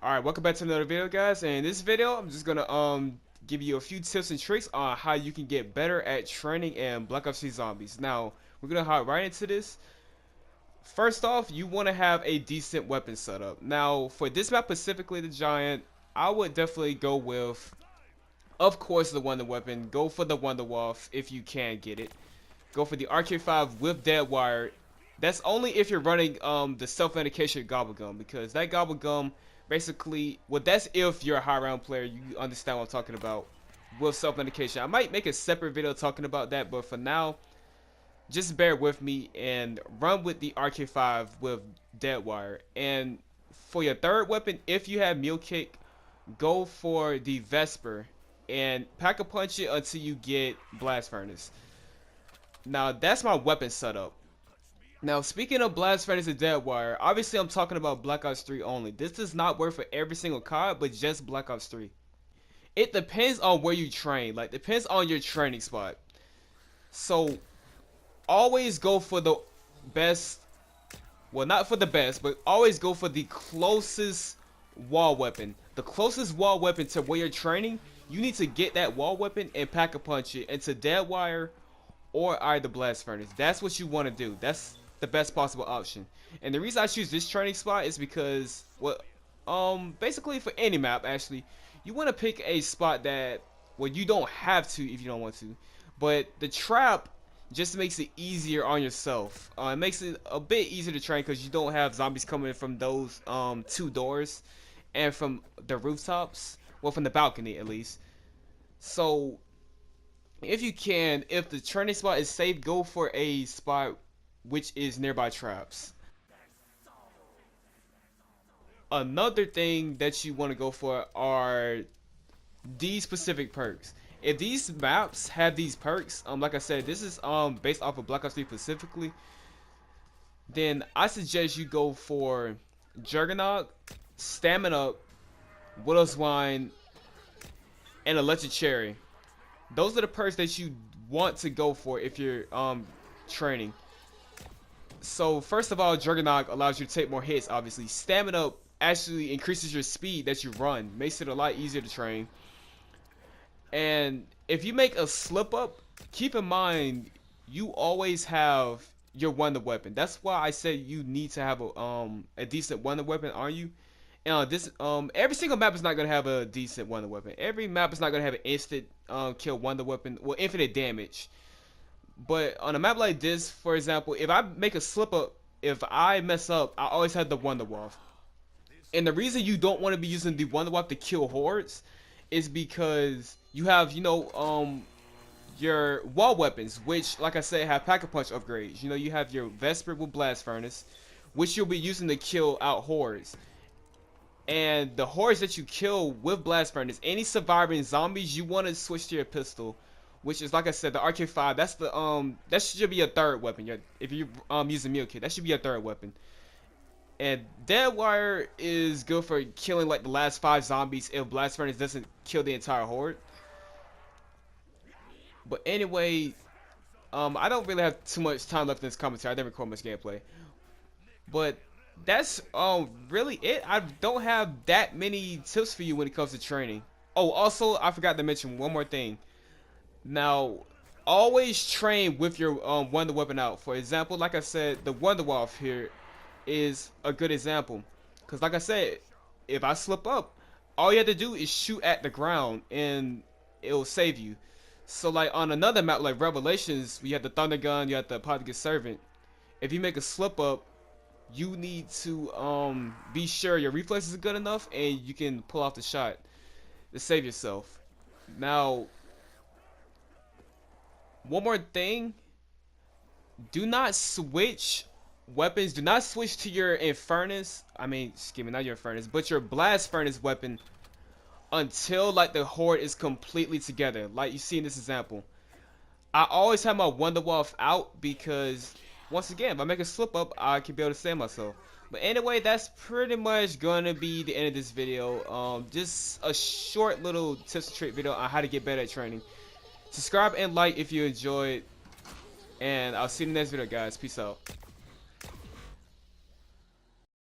Alright, welcome back to another video, guys. And in this video, I'm just gonna give you a few tips and tricks on how you can get better at training and Black Ops 3 zombies. Now, we're gonna hop right into this. First off, you want to have a decent weapon setup. Now, for this map specifically, the Giant, I would definitely go with, of course, the Wonder Weapon. Go for the Wonder Wolf if you can get it. Go for the RK5 with Dead Wire. That's only if you're running the self-medication Gobble Gum, because that Gobble Gum basically, well, that's if you're a high round player, you understand what I'm talking about with self-medication. I might make a separate video talking about that, but for now, just bear with me and run with the RK5 with Dead Wire. And for your third weapon, if you have Mule Kick, go for the Vesper and pack a punch it until you get Blast Furnace. Now, that's my weapon setup. Now, speaking of Blast Furnace and Dead Wire, obviously I'm talking about Black Ops 3 only. This does not work for every single COD, but just Black Ops 3. It depends on where you train, like depends on your training spot. So, always go for the best, well, not for the best, but always go for the closest wall weapon. The closest wall weapon to where you're training, you need to get that wall weapon and pack a punch it into Dead Wire or either Blast Furnace. That's what you want to do. That's the best possible option. And the reason I choose this training spot is because, well, basically for any map, actually, you want to pick a spot that, well, you don't have to if you don't want to, but the trap just makes it easier on yourself. It makes it a bit easier to train because you don't have zombies coming in from those two doors and from the rooftops, well, from the balcony at least. So if you can, if the training spot is safe, go for a spot which is nearby traps. Another thing that you want to go for are these specific perks. If these maps have these perks, like I said, this is based off of Black Ops 3 specifically, then I suggest you go for Juggernaut, Stamina, Widow's Wine, and Electric Cherry. Those are the perks that you want to go for if you're training. So first of all, Juggernaut allows you to take more hits, obviously. Stamina actually increases your speed that you run, makes it a lot easier to train. And if you make a slip up, keep in mind you always have your Wonder Weapon. That's why I said you need to have a decent Wonder Weapon on you. And every single map is not gonna have a decent Wonder Weapon. Every map is not gonna have an instant kill Wonder Weapon, well, infinite damage. But on a map like this, for example, if I make a slip up, if I mess up, I always have the Wonder Wolf. And the reason you don't want to be using the Wonder Wolf to kill hordes is because you have, your wall weapons, which, like I said, have Pack-a-Punch upgrades. You have your Vesper with Blast Furnace, which you'll be using to kill out hordes. And the hordes that you kill with Blast Furnace, any surviving zombies, you want to switch to your pistol, which is, like I said, the RK5. That's the that should be a third weapon. If you're using Mule Kit, that should be a third weapon. And Dead Wire is good for killing like the last 5 zombies if Blast Furnace doesn't kill the entire horde. But anyway, I don't really have too much time left in this commentary. I didn't record much gameplay. But that's really it. I don't have that many tips for you when it comes to training. Oh, also, I forgot to mention one more thing. Now, always train with your Wonder Weapon out. For example, like I said, the Wonder Wolf here is a good example. Because like I said, if I slip up, all you have to do is shoot at the ground and it'll save you. So like on another map like Revelations, we have the Thunder Gun, you have the Apothecary Servant. If you make a slip up, you need to be sure your reflexes are good enough and you can pull off the shot to save yourself. Now, one more thing, do not switch weapons. Do not switch to your Infernus. I mean, excuse me, not your Infernus, but your Blast Furnace weapon until like the horde is completely together. Like you see in this example, I always have my Wonder Wolf out because once again, if I make a slip up, I can be able to save myself. But anyway, that's pretty much gonna be the end of this video. Just a short little tips and trick video on how to get better at training. Subscribe and like if you enjoyed, and I'll see you in the next video, guys. Peace out.